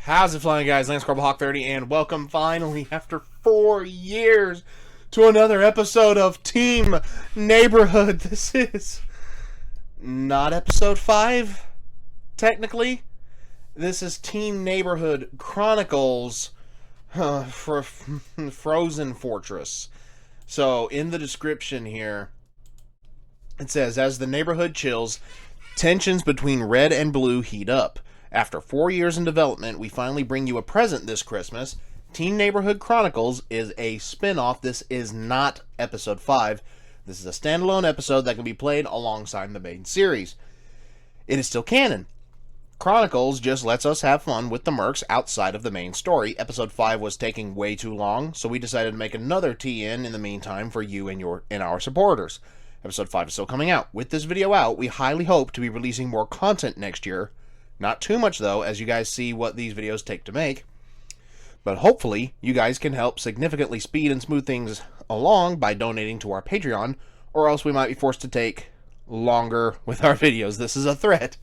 How's it flying, guys? Lance Hawk 30, and welcome finally after 4 years to another episode of Team Neighborhood. This is not episode 5, technically. This is Team Neighborhood Chronicles for Frozen Fortress. So, in the description here, it says, as the neighborhood chills, tensions between red and blue heat up. After 4 years in development, we finally bring you a present this Christmas. Team Neighborhood Chronicles is a spin-off. This is not episode 5. This is a standalone episode that can be played alongside the main series. It is still canon. Chronicles just lets us have fun with the mercs outside of the main story. Episode 5 was taking way too long, so we decided to make another TN in the meantime for you and our supporters. Episode 5 is still coming out. With this video out, we highly hope to be releasing more content next year. Not too much, though, as you guys see what these videos take to make. But hopefully, you guys can help significantly speed and smooth things along by donating to our Patreon, or else we might be forced to take longer with our videos. This is a threat.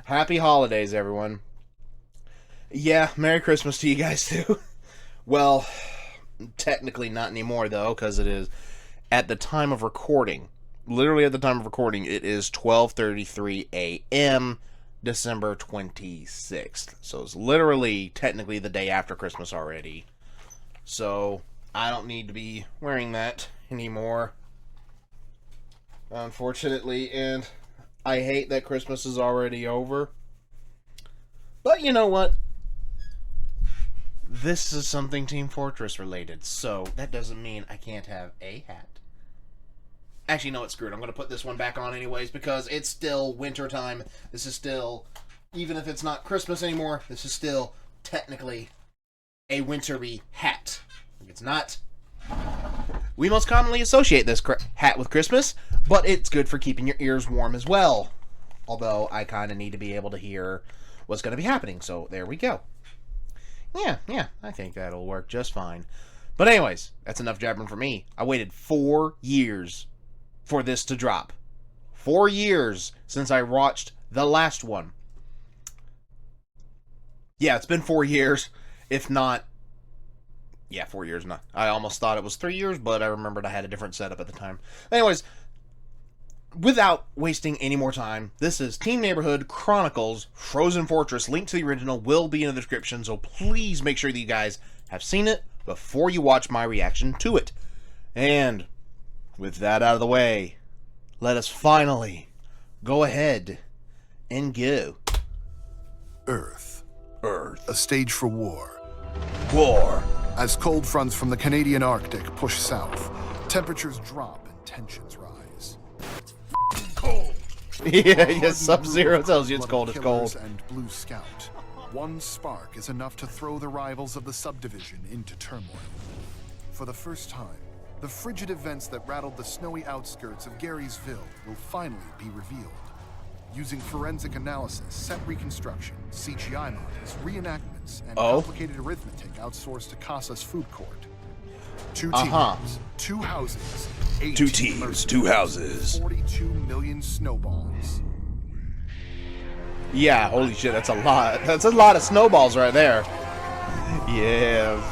Happy holidays, everyone. Yeah, Merry Christmas to you guys, too. Well, technically not anymore, though, because it is at the time of recording. Literally at the time of recording, it is 12:33 a.m., December 26th. So it's literally, technically, the day after Christmas already. So I don't need to be wearing that anymore, unfortunately, and I hate that Christmas is already over. But you know what? This is something Team Fortress related, so that doesn't mean I can't have a hat. Actually, no, it's screwed. I'm going to put this one back on anyways because it's still winter time. This is still, even if it's not Christmas anymore, this is still technically a wintry hat. It's not. We most commonly associate this hat with Christmas, but it's good for keeping your ears warm as well. Although I kind of need to be able to hear what's going to be happening, so there we go. Yeah, I think that'll work just fine. But anyways, that's enough jabbering for me. I waited 4 years for this to drop. 4 years since I watched the last one. Yeah, it's been 4 years, if not... Yeah, 4 years, not. I almost thought it was 3 years, but I remembered I had a different setup at the time. Anyways, without wasting any more time, this is Team Neighborhood Chronicles Frozen Fortress. Link to the original will be in the description, so please make sure that you guys have seen it before you watch my reaction to it. And with that out of the way, let us finally go ahead and go. Earth. Earth. A stage for war. War. As cold fronts from the Canadian Arctic push south, temperatures drop and tensions rise. Cold. Yeah, Sub-Zero tells you it's cold, it's cold. And Blue Scout. One spark is enough to throw the rivals of the subdivision into turmoil. For the first time, the frigid events that rattled the snowy outskirts of Garysville will finally be revealed. Using forensic analysis, set reconstruction, CGI models, reenactments, and complicated arithmetic outsourced to Casa's food court. 2 teams, 2 houses, 2 teams, 2 houses. 42 million snowballs. Yeah, holy shit, that's a lot. That's a lot of snowballs right there. Yeah.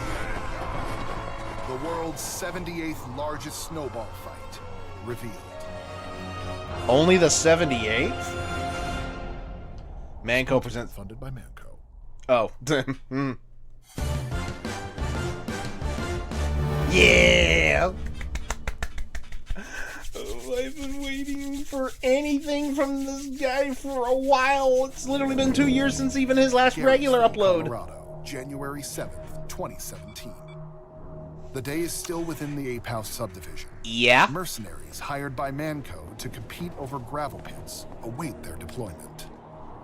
The world's 78th largest snowball fight revealed. Only the 78th? Manco presents. Funded by Manco. Oh. Yeah! Oh, I've been waiting for anything from this guy for a while. It's literally been 2 years since even his last regular upload. Colorado, January 7th, 2017. The day is still within the Ape House subdivision. Yeah? Mercenaries hired by Manco to compete over gravel pits await their deployment.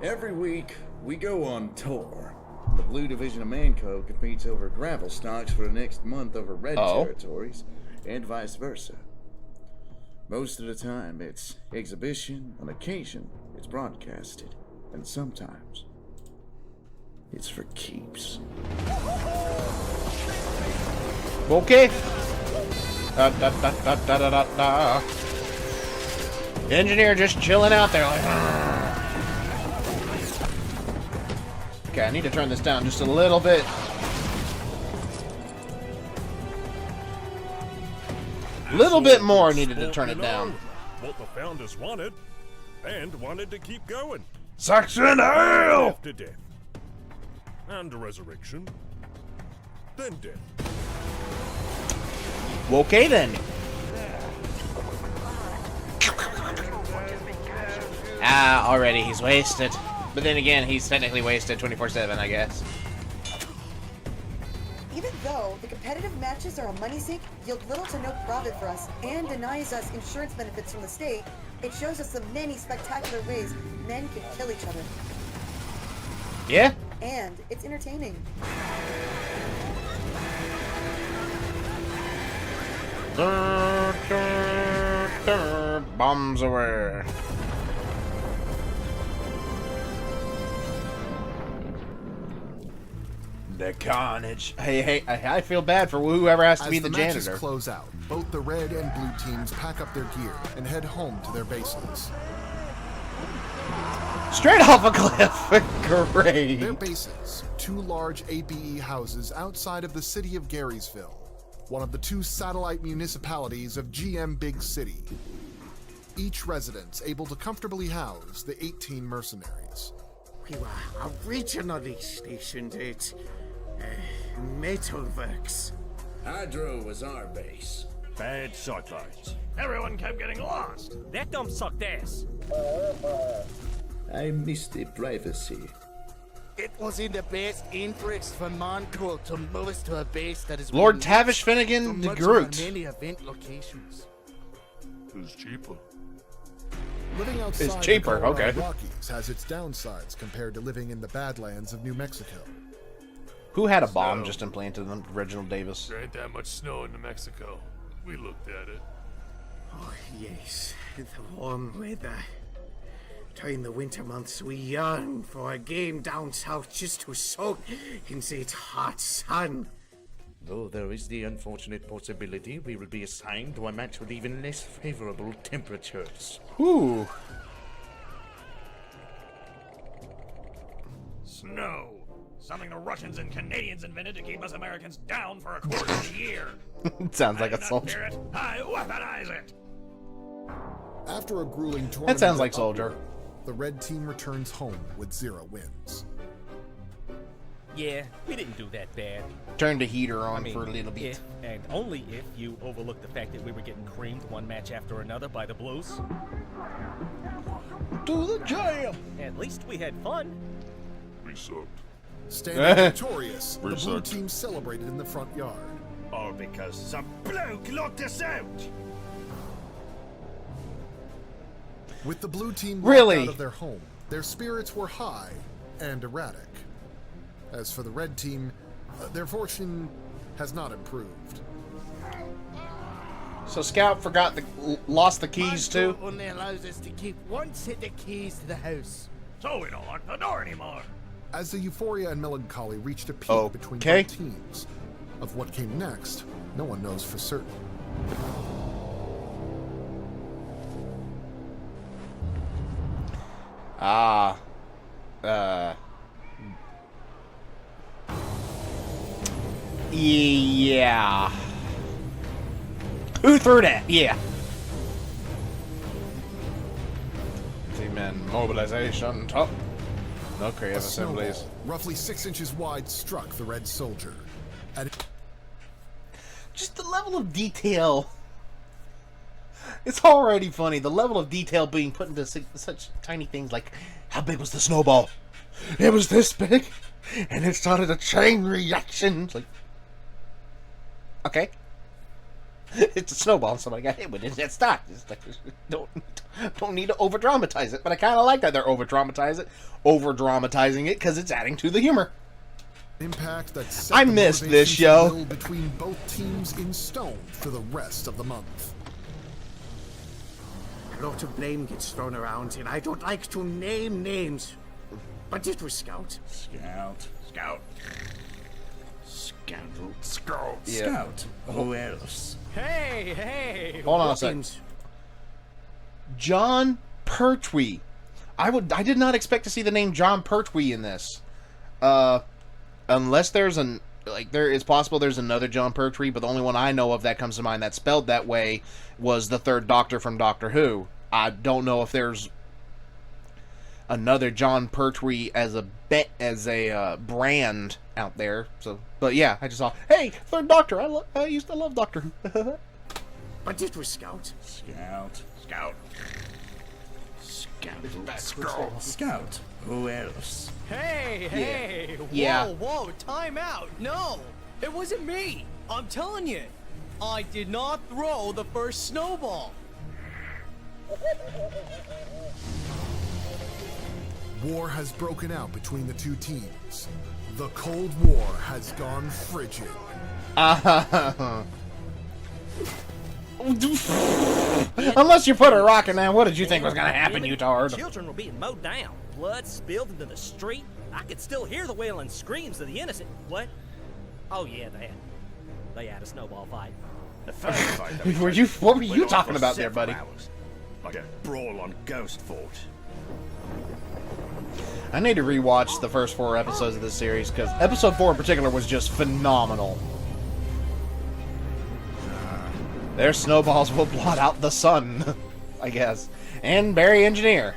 Every week, we go on tour. The Blue Division of Manco competes over gravel stocks for the next month over red territories, and vice versa. Most of the time, it's exhibition. On occasion, it's broadcasted. And sometimes, it's for keeps. Okay. Engineer just chilling out there like... Okay, I need to turn this down just a little bit. Little bit more needed to turn it down. What the founders wanted, and wanted to keep going. Saxon Ale! After death. And resurrection. Then death. Okay then. Ah, already he's wasted. But then again, he's technically wasted 24/7, I guess. Even though the competitive matches are a money sink, yield little to no profit for us, and denies us insurance benefits from the state, it shows us the many spectacular ways men can kill each other. Yeah? And it's entertaining. Bombs away. The carnage. Hey, I feel bad for whoever has to be the matches janitor. Close out, both the red and blue teams pack up their gear and head home to their bases. Straight off a cliff. Great. Their bases, 2 large APE houses outside of the city of Garysville, one of the 2 satellite municipalities of GM Big City. Each residence able to comfortably house the 18 mercenaries. We were originally stationed at Metalworks. Hydro was our base. Bad sightlines. Everyone kept getting lost. That dump sucked ass. I missed the privacy. It was in the best interest for Moncourt to move us to a base that is Lord within Tavish Finnegan so the much Groot. of many event locations. Who's cheaper? Living outside It's cheaper, the Colorado okay. Rockies has its downsides compared to living in the Badlands of New Mexico. Who had a bomb just implanted in Reginald Davis? There ain't that much snow in New Mexico. We looked at it. Oh, yes, the warm weather. During the winter months, we yearn for a game down south just to soak in the hot sun. Though there is the unfortunate possibility we will be assigned to a match with even less favorable temperatures. Ooh. Snow. Something the Russians and Canadians invented to keep us Americans down for a quarter of a year. Sounds like I a do not soldier. fear it. I weaponize it. After a grueling tournament, That sounds like at Soldier. Upward, the red team returns home with 0 wins. Yeah, we didn't do that bad. Turned the heater on I mean, for a little bit. if, and only if you overlook the fact that we were getting creamed one match after another by the Blues. To the jam! At least we had fun. We sucked. Standing victorious, the blue Research. team celebrated in the front yard. All because some bloke locked us out. With the blue team locked Really? out of their home, their spirits were high and erratic. As for the red team, their fortune has not improved. So Scout lost the keys too? Moncourt only allows us to keep one set of keys to the house. So we don't lock the door anymore. As the euphoria and melancholy reached a peak between Okay. both teams, of what came next, no one knows for certain. Yeah. Who threw that? Yeah. Team mobilization top. No creative A snowball, assemblies. roughly 6 inches wide, struck the red soldier. And Just the level of detail. It's already funny. The level of detail being put into such tiny things like, how big was the snowball? It was this big, and it started a chain reaction. It's like, okay. It's a snowball and somebody got hit with it. It's not. It's like, don't need to over dramatize it, but I kind of like that they're over dramatizing it because it's adding to the humor. impact that set I the missed motivation this, to yo. build between both teams in stone for the rest of the month. A lot of blame gets thrown around, and I don't like to name names. But it was Scout. Scout. Scout. Scoundrel. Scout. Yeah. Scout. Who else? Hey! Hold on a second. Teams. John Pertwee. I did not expect to see the name John Pertwee in this. unless there's it's possible there's another John Pertwee, but the only one I know of that comes to mind that's spelled that way was the third Doctor from Doctor Who. I don't know if there's another John Pertwee as a brand out there. So, but yeah, I just saw, hey, third Doctor. I used to love Doctor Who. But it was Scout. Scout. Scout. Who else? Hey! Yeah. Whoa, time out! No! It wasn't me! I'm telling you! I did not throw the first snowball! War has broken out between the two teams. The Cold War has gone frigid. Unless you put a rock in there, what did you think was going to happen, you tard? Children were being mowed down. Blood spilled into the street. I could still hear the wailing screams of the innocent. What? Oh yeah, they had a snowball fight. The first fight that What were you went on talking for about there, several buddy? hours, like a brawl on Ghost Fort. I need to rewatch the first 4 episodes of this series, because episode 4 in particular was just phenomenal. Their snowballs will blot out the sun, I guess. And Barry Engineer.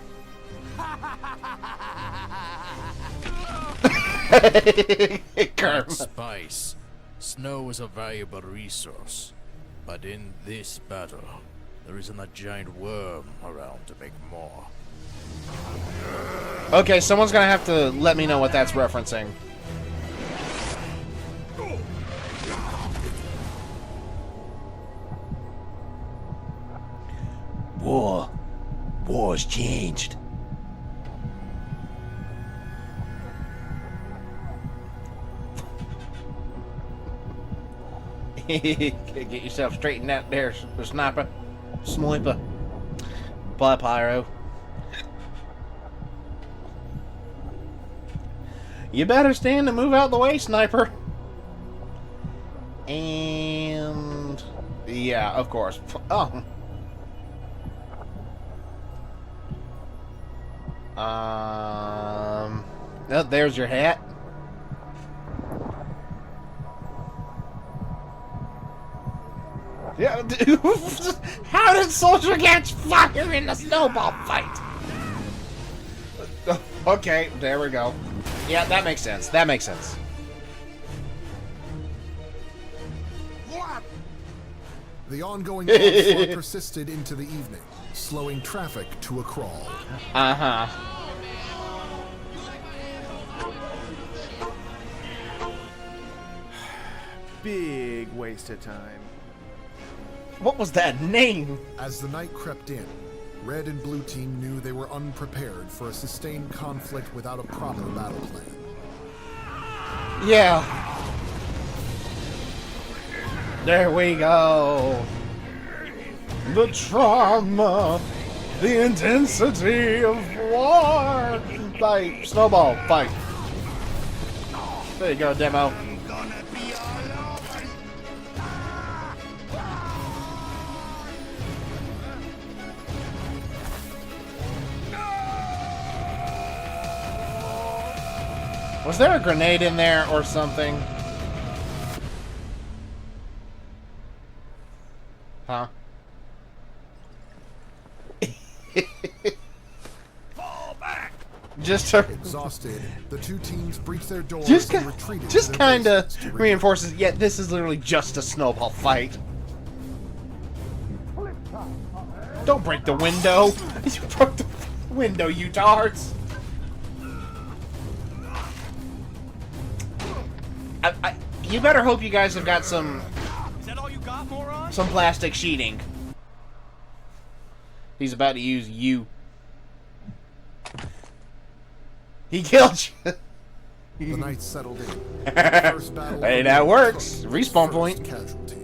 Spice. Snow is a valuable resource. But in this battle, there isn't a giant worm around to make more. Okay, someone's gonna have to let me know what that's referencing. War's changed. Get yourself straightened out there, sniper. Sniper. Bye, Pyro. You better stand and move out the way, sniper. And... yeah, of course. Oh. Oh, there's your hat. Yeah, dude. How did Soldier catch fire in the snowball fight? Okay, there we go. Yeah, that makes sense. That makes sense. The ongoing onslaught persisted into the evening, slowing traffic to a crawl. Uh-huh. Big waste of time. What was that name? As the night crept in, Red and Blue Team knew they were unprepared for a sustained conflict without a proper battle plan. Yeah. There we go. The trauma, the intensity of war. Like, snowball fight. There you go, demo. Was there a grenade in there or something? Huh? Fall back! Just to exhausted, the two teams breached their doors just and retreated. just kind of reinforces. Yeah, this is literally just a snowball fight. Don't break the window. You broke the window, you tards. You better hope you guys have got some. Is that all you got, moron? Some plastic sheeting. He's about to use you. He killed you. The night settled in. The first battle Hey, that works. Respawn point. Casualty.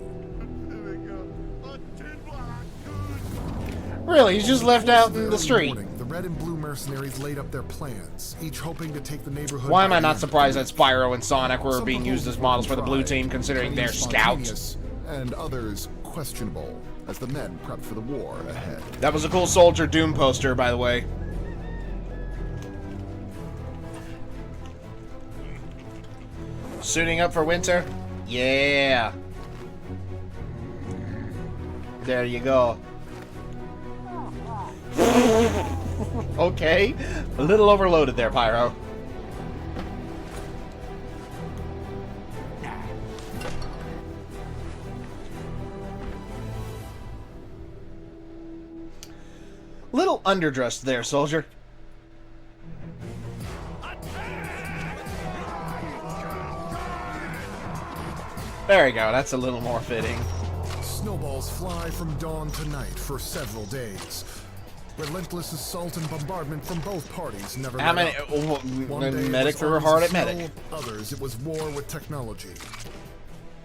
Really, he's just left out in the street. The Red and Blue mercenaries laid up their plans, each hoping to take the neighborhood. Why am I not surprised that Spyro and Sonic were being used as models for the Blue Team, considering they're scouts? And others questionable, as the men prepped for the war ahead. That was a cool Soldier Doom poster, by the way. Suiting up for winter? Yeah. There you go. Okay. A little overloaded there, Pyro. Little underdressed there, soldier. There you go. That's a little more fitting. Snowballs fly from dawn to night for several days. Relentless assault and bombardment from both parties never let up. One day it Medic was threw her armies heart of at medic. snow, others it was war with technology.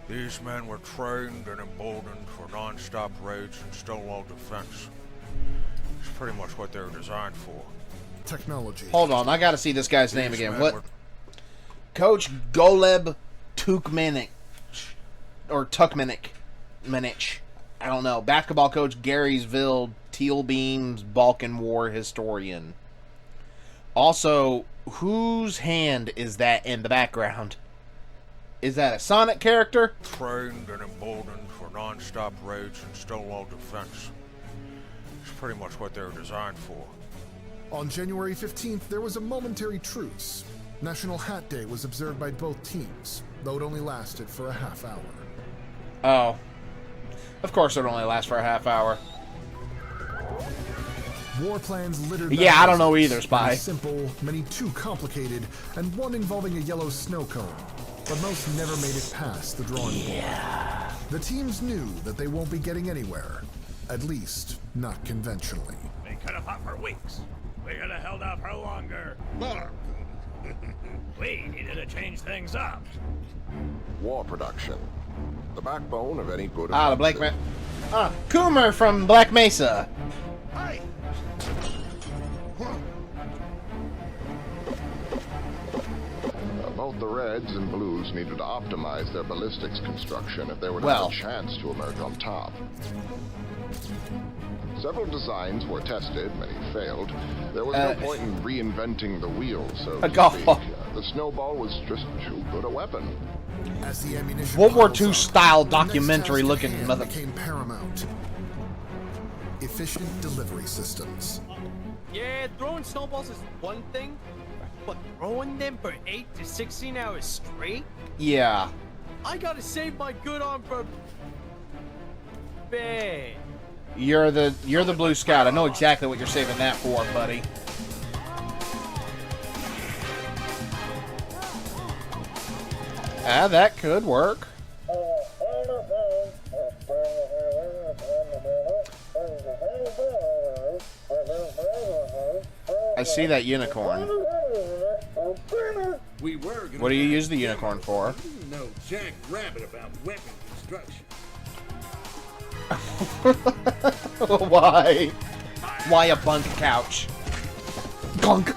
These men were trained and emboldened for non-stop raids and stonewall defense. It's pretty much what they were designed for. Technology. Hold on, I gotta see this guy's name again. What? Coach Goleb Tukmanich. Or Tukmanich. I don't know. Basketball coach Garysville, Teal Beams, Balkan War historian. Also, whose hand is that in the background? Is that a Sonic character? Trained and emboldened for non-stop raids and stonewall defense. It's pretty much what they were designed for. On January 15th, there was a momentary truce. National Hat Day was observed by both teams, though it only lasted for a half hour. Oh. Of course it only lasts for a half hour. War plans littered. Yeah, I don't know either, Spy. Many simple, many too complicated, and one involving a yellow snow cone. But most never made it past the drawing board. The teams knew that they won't be getting anywhere. At least, not conventionally. They could have fought for weeks. We could have held out for longer. We needed to change things up. War production. The backbone of any good the Black Mesa. Coomer from Black Mesa. Hey. Both the Reds and Blues needed to optimize their ballistics construction if they were to have a chance to emerge on top. Several designs were tested, many failed. There was no point in reinventing the wheel, so to speak. The snowball was just too good a weapon. As the ammunition World War II style documentary looking mother became paramount. Efficient delivery systems. Yeah, throwing snowballs is one thing, but throwing them for 8 to 16 hours straight? Yeah. I gotta save my good arm for bed. You're the Blue Scout. I know exactly what you're saving that for, buddy. That could work. I see that unicorn. We were What do you use the unicorn for? No Jack Rabbit about weapon construction. Why? Why a bunk couch? Gunk.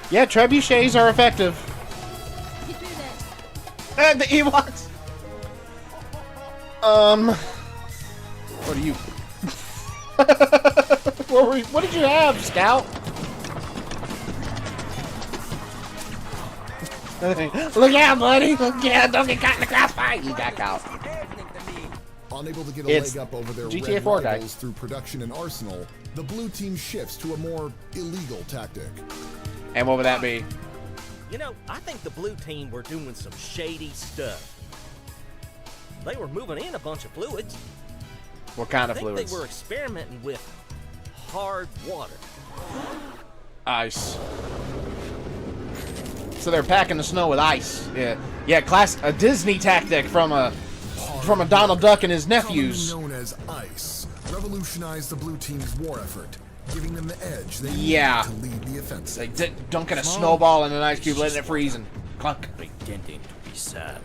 Yeah, trebuchets are effective. And the Ewoks. What are you? What did you have, Scout? Look out, buddy! Look out! Don't get caught in the crossfire! You got caught. Unable to get a It's leg up over their GTA red 4 guy. rivals through production and arsenal, the blue team shifts to a more illegal tactic. And what would that be? You know, I think the blue team were doing some shady stuff. They were moving in a bunch of fluids. What kind of I think fluids? they were experimenting with hard water. Ice. So they're packing the snow with ice. Yeah, a Disney tactic from a Donald Duck and his nephews. Commonly known as ice, revolutionized the blue team's war effort, giving them the edge they Yeah. needed to lead the offensive. They dunking a snowball in an ice cube, letting it freeze and clunk. Pretending to be sad.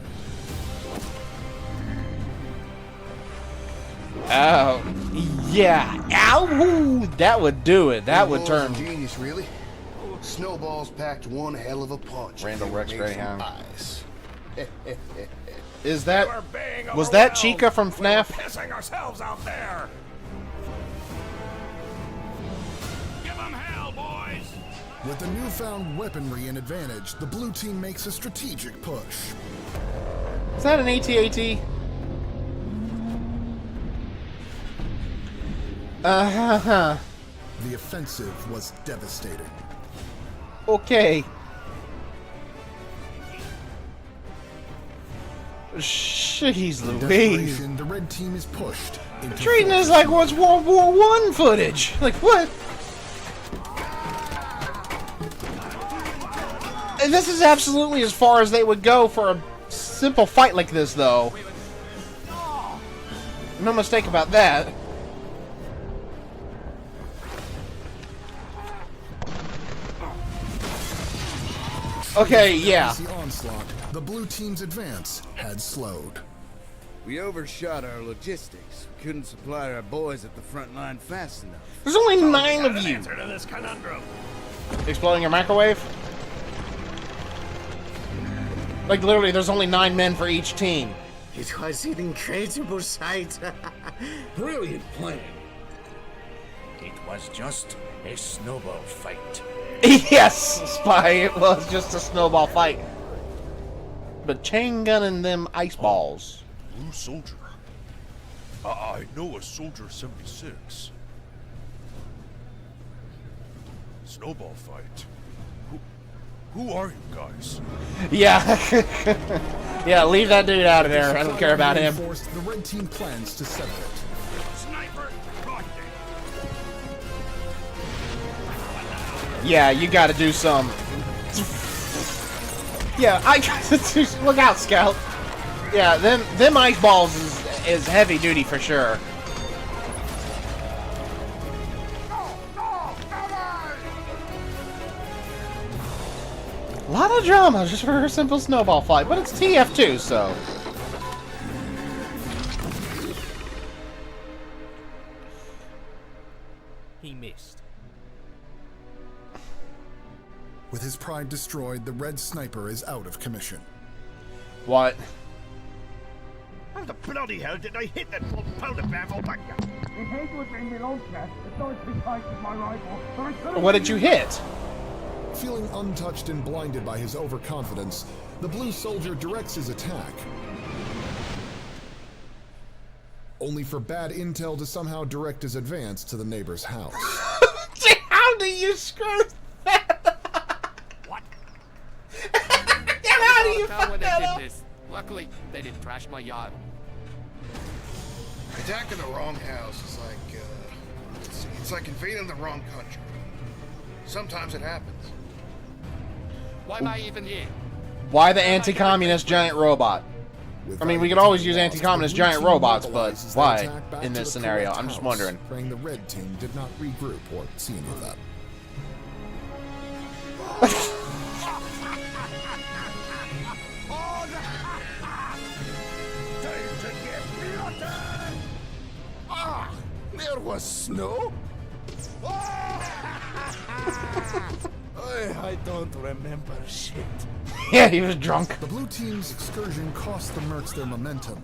Oh, yeah. Ow! That would do it. That would turn. Genius, really. Snowballs packed one hell of a punch. Randall Rex Greyhound. Ice. Is that was that Chica from FNAF? Pissing ourselves out there. Give them hell, boys. With the newfound weaponry and advantage, the blue team makes a strategic push. Is that an AT-AT? The offensive was devastating. Okay. Jeez Louise. The red team is pushed into Treating this like what's World War I footage. Like what? And this is absolutely as far as they would go for a simple fight like this, though. No mistake about that. Okay, yeah. The onslaught, the blue team's advance had slowed. We overshot our logistics. We couldn't supply our boys at the front line fast enough. There's only 9 of you. Answer to this conundrum. Exploding your microwave? Like literally, there's only 9 men for each team. It was an incredible sight. Brilliant plan. It was just a snowball fight. Yes, Spy, it was just a snowball fight. But chain gunning them ice balls. Blue soldier. I know a soldier 76. Snowball fight. Who are you guys? Yeah. Yeah, leave that dude out of there. I don't care about him. The red team plans to sever it. Sniper, Yeah, you gotta do some. Yeah, look out, Scout. Yeah, them ice balls is heavy duty for sure. A lot of drama just for a simple snowball fight, but it's TF2, so. He missed. With his pride destroyed, the red sniper is out of commission. What? How the bloody hell did I hit that full pound of baffle back there? It ain't within my own chest. It's not precise as my rifle. What did you hit? Feeling untouched and blinded by his overconfidence, the blue soldier directs his attack. Only for bad intel to somehow direct his advance to the neighbor's house. How do you screw that? What? How do you fuck that up? Luckily, they didn't trash my yacht. Attacking the wrong house is like, it's like invading the wrong country. Sometimes it happens. Why am I even here? Why the anti-communist giant robot? I mean, we could always use anti-communist giant robots, but why in this scenario? I'm just wondering. Praying the red team did not regroup or see any of that. Ah, there was snow? I don't remember shit. Yeah, he was drunk. The blue team's excursion cost the Mercs their momentum.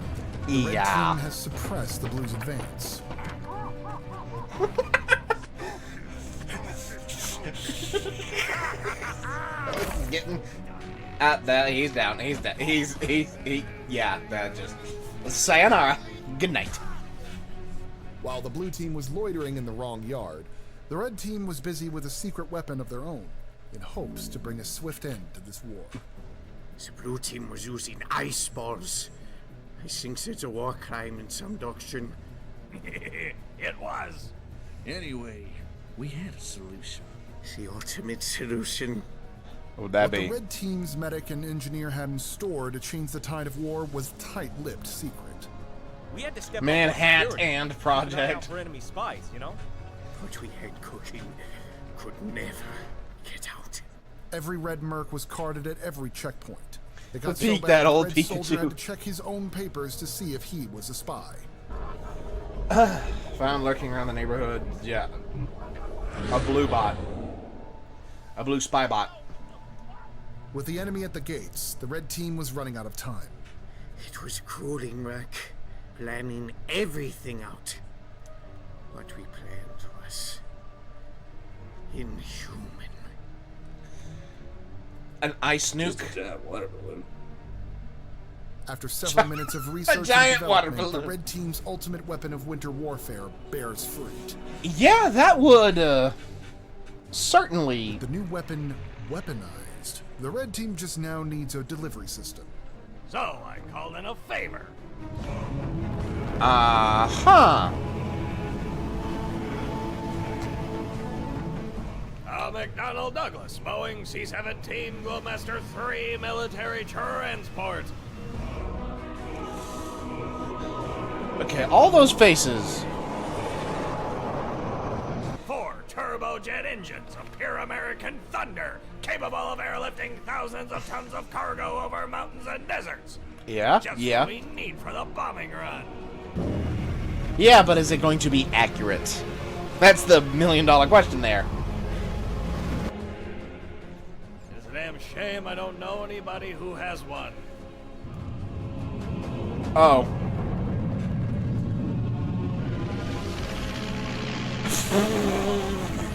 The red team has suppressed the blues' advance. Getting at that, he's down. He's down. Yeah, that just sayonara. Good night. While the blue team was loitering in the wrong yard, the red team was busy with a secret weapon of their own, in hopes to bring a swift end to this war. The blue team was using ice balls. I think it's a war crime in some doctrine. It was. Anyway, we had a solution. The ultimate solution. What would that be? The red team's medic and engineer had in store to change the tide of war was a tight-lipped secret. We had to step Manhattan up and Project. for enemy spies, you know? What we had cooking could never get out. Every red Merc was carded at every checkpoint. It got Peek so that bad old the red soldier Pikachu. had to check his own papers to see if he was a spy. Found lurking around the neighborhood. Yeah. A blue bot. A blue spy bot. With the enemy at the gates, the red team was running out of time. It was grueling work, planning everything out. What we planned was inhuman. An ice nuke. Just a giant water balloon. After several minutes of research giant and water development, the balloon. Red Team's ultimate weapon of winter warfare bears fruit. Yeah, that would, certainly... The new weapon, weaponized. The Red Team just now needs a delivery system. So I called in a favor. McDonnell Douglas, Boeing C-17 Glowmaster 3 military transport. Okay, all those faces. 4 turbojet engines of pure American thunder, capable of airlifting thousands of tons of cargo over mountains and deserts. Yeah, Just yeah. what we need for the bombing run. Yeah, but is it going to be accurate? That's the million-dollar question there. It's a damn shame I don't know anybody who has one. Oh.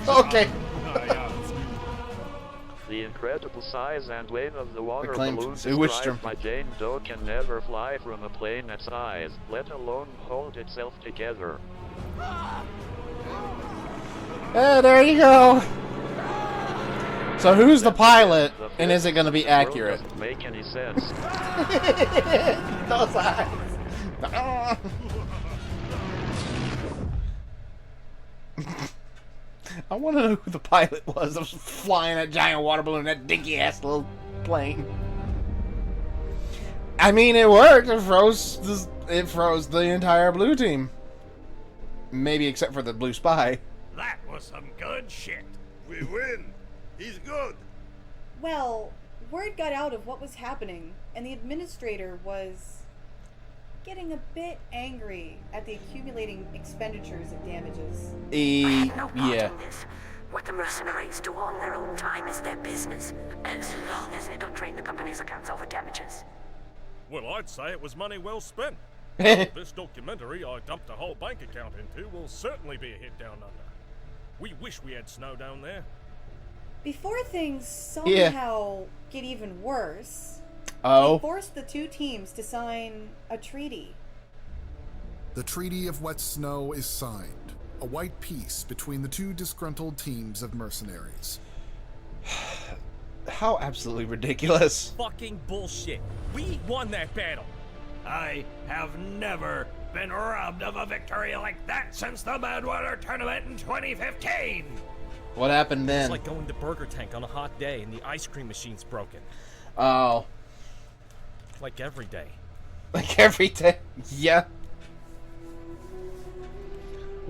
Okay. The incredible size and weight of the water Acclaimed balloon Sue Wickstrom. described by Jane Doe can never fly from a plane that size, let alone hold itself together. There you go. So who's the pilot, and is it going to be accurate? Doesn't make any sense. Those eyes. I want to know who the pilot was that was flying that giant water balloon in that dinky ass little plane. I mean, it worked. It froze the entire blue team. Maybe except for the blue spy. That was some good shit. We win. He's good. Well, word got out of what was happening, and the administrator was getting a bit angry at the accumulating expenditures of damages. Yeah. What the mercenaries do on their own time is their business, as long as they don't drain the company's accounts over damages. Well, I'd say it was money well spent. This documentary I dumped a whole bank account into will certainly be a hit down under. We wish we had snow down there. Before things somehow get even worse, they forced the two teams to sign a treaty. The Treaty of Wet Snow is signed, a white peace between the two disgruntled teams of mercenaries. How absolutely ridiculous. Fucking bullshit. We won that battle. I have never been robbed of a victory like that since the Badwater tournament in 2015. What happened then? It's like going to Burger Tank on a hot day and the ice cream machine's broken. Oh. Like every day. Like every day? Yeah.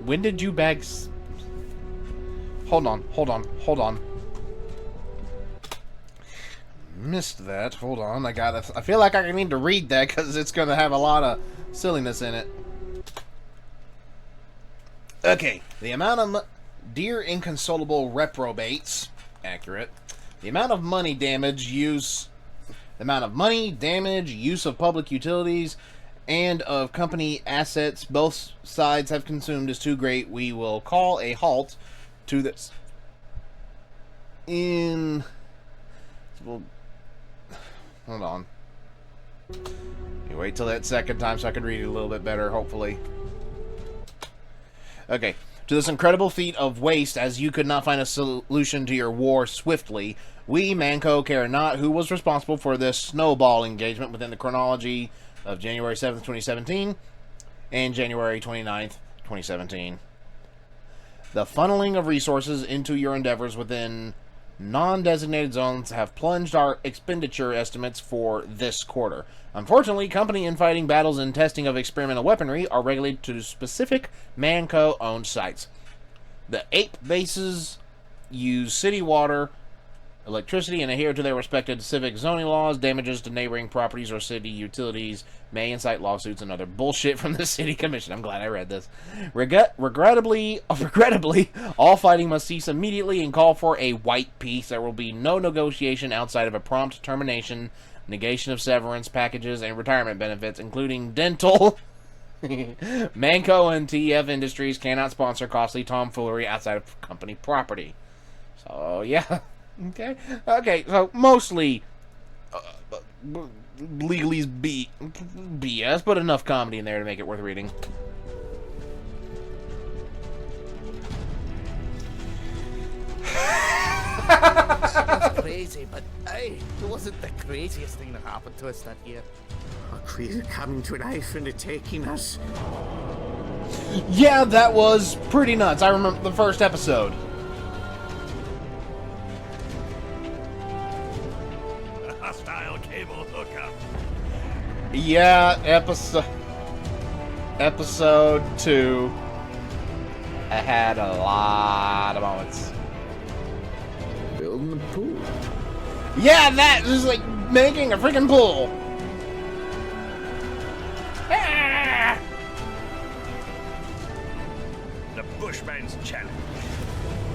When did you bags... Hold on. Missed that. Hold on. I feel like I need to read that because it's going to have a lot of silliness in it. Okay. The amount of... Dear inconsolable reprobates. Accurate. The amount of money damage, use of public utilities, and of company assets both sides have consumed is too great. We will call a halt to this. Well, hold on. You wait till that second time so I can read it a little bit better, hopefully. Okay. To this incredible feat of waste, as you could not find a solution to your war swiftly, we, Manco, care not who was responsible for this snowball engagement within the chronology of January 7th, 2017 and January 29th, 2017. The funneling of resources into your endeavors within non-designated zones have plunged our expenditure estimates for this quarter. Unfortunately, company infighting battles and testing of experimental weaponry are regulated to specific Manco-owned sites. The ape bases use city water, electricity, and adhere to their respected civic zoning laws. Damages to neighboring properties or city utilities may incite lawsuits and other bullshit from the city commission. I'm glad I read this. Regrettably, all fighting must cease immediately and call for a white peace. There will be no negotiation outside of a prompt termination, negation of severance packages, and retirement benefits, including dental. Manco and TF Industries cannot sponsor costly tomfoolery outside of company property. So, yeah. Okay? Okay, so mostly legalese BS, but enough comedy in there to make it worth reading. It's crazy, but hey, it wasn't the craziest thing that happened to us that year. Are we coming to an knife and taking us? Yeah, that was pretty nuts. I remember the first episode. A hostile cable hookup. Yeah, episode 2. I had a lot of moments. Building a pool. Yeah, that is like making a freaking pool. Ah! The Bushman's Challenge.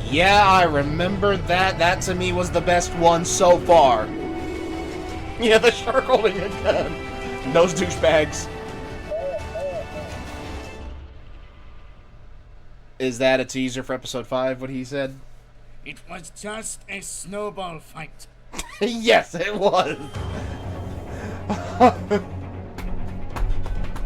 Yeah, I remember that. That to me was the best one so far. Yeah, the shark holding a gun. Those douchebags. Is that a teaser for episode 5, what he said? It was just a snowball fight. Yes, it was.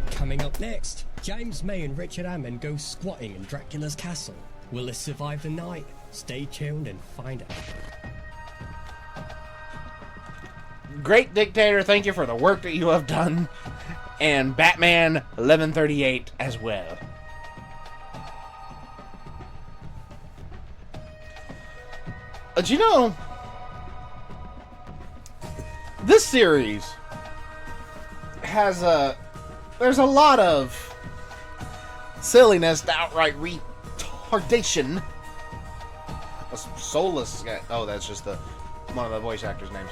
Coming up next, James May and Richard Hammond go squatting in Dracula's castle. Will they survive the night? Stay tuned and find out. Great Dictator, thank you for the work that you have done. And Batman 1138 as well. Do you know, this series has there's a lot of silliness to outright retardation. A soulless guy. Oh, that's just one of the voice actors' names.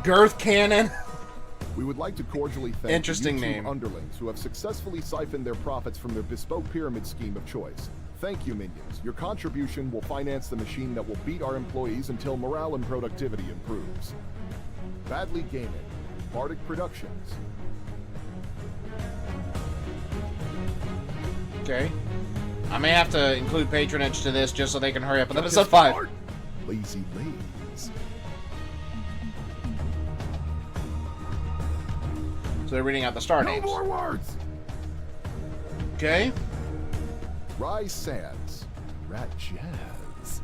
Girth Cannon. We would like to cordially thank Interesting the YouTube name. underlings who have successfully siphoned their profits from their bespoke pyramid scheme of choice. Thank you, minions. Your contribution will finance the machine that will beat our employees until morale and productivity improves. Badly Gaming, Bardic Productions. Okay. I may have to include patronage to this just so they can hurry up with episode 5. Lazy Lays. So they're reading out the star names. No more words! Okay. Rye Sands. Rat Jazz.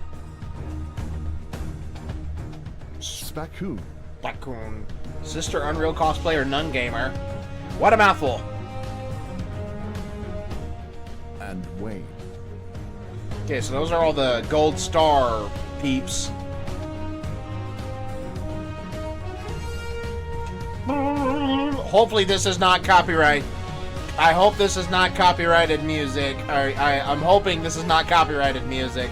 Spacoon. Spacoon. Sister Unreal Cosplayer Nun Gamer. What a mouthful. And Wayne. Okay, so those are all the gold star peeps. Hopefully this is not copyright. I hope this is not copyrighted music. I'm hoping this is not copyrighted music.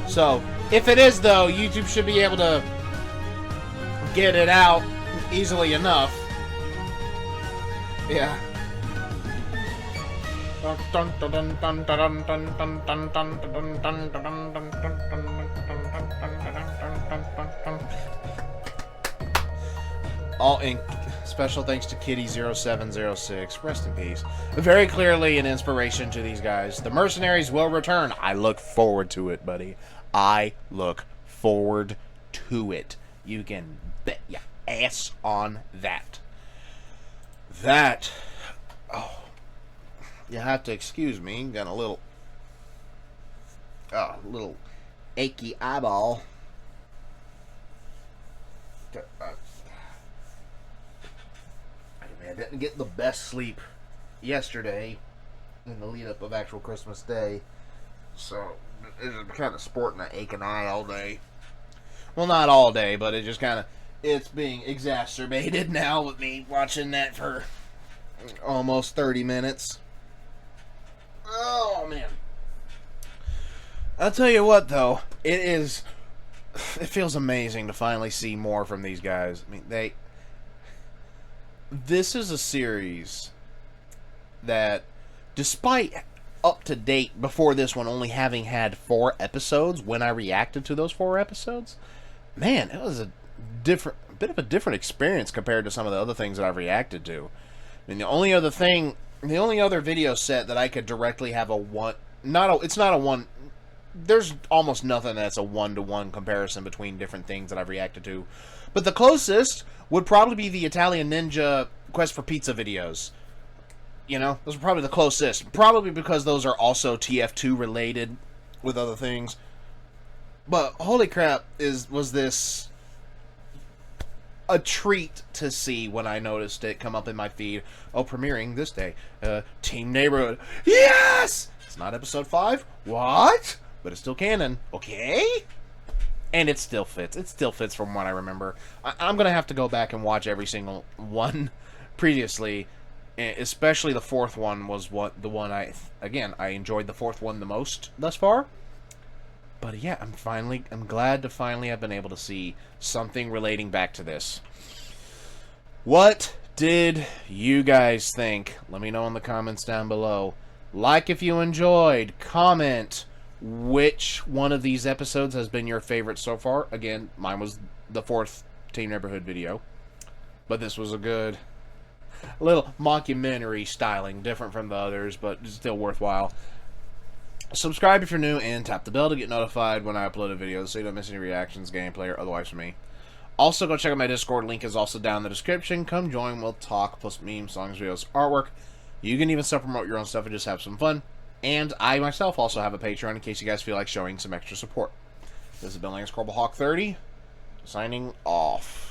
So, if it is though, YouTube should be able to get it out easily enough. Yeah. All in special thanks to Kitty0706. Rest in peace. Very clearly an inspiration to these guys. The mercenaries will return. I look forward to it, buddy. I look forward to it. You can bet your ass on that. That. Oh. You have to excuse me. Got a little achy eyeball. I didn't get the best sleep yesterday in the lead up of actual Christmas Day, so it's kind of sporting an aching eye all day. Well, not all day, but it just it's being exacerbated now with me watching that for almost 30 minutes. Oh man, I'll tell you what though, it feels amazing to finally see more from these guys. I mean, this is a series that, despite up to date before this one only having had 4 episodes, when I reacted to those 4 episodes, man, it was a bit of a different experience compared to some of the other things that I've reacted to. I mean, the only other video set that I could directly have it's not a one, there's almost nothing that's a one-to-one comparison between different things that I've reacted to. But the closest would probably be the Italian Ninja Quest for Pizza videos. You know, those are probably the closest. Probably because those are also TF2 related with other things. But holy crap, was this a treat to see when I noticed it come up in my feed. Oh, premiering this day. Team Neighborhood. Yes! It's not episode 5. What? But it's still canon. Okay? And it still fits. It still fits from what I remember. I'm going to have to go back and watch every single one previously. Especially the fourth one was the one I enjoyed the fourth one the most thus far. But yeah, I'm glad to finally have been able to see something relating back to this. What did you guys think? Let me know in the comments down below. Like if you enjoyed. Comment which one of these episodes has been your favorite so far. Again, mine was the 4th Team Neighborhood video. But this was a good little mockumentary styling, different from the others, but still worthwhile. Subscribe if you're new, and tap the bell to get notified when I upload a video so you don't miss any reactions, gameplay, or otherwise from me. Also, go check out my Discord. Link is also down in the description. Come join. We'll talk, post memes, songs, videos, artwork. You can even self-promote your own stuff and just have some fun. And I myself also have a Patreon in case you guys feel like showing some extra support. This has been Lance Hawk 30, signing off.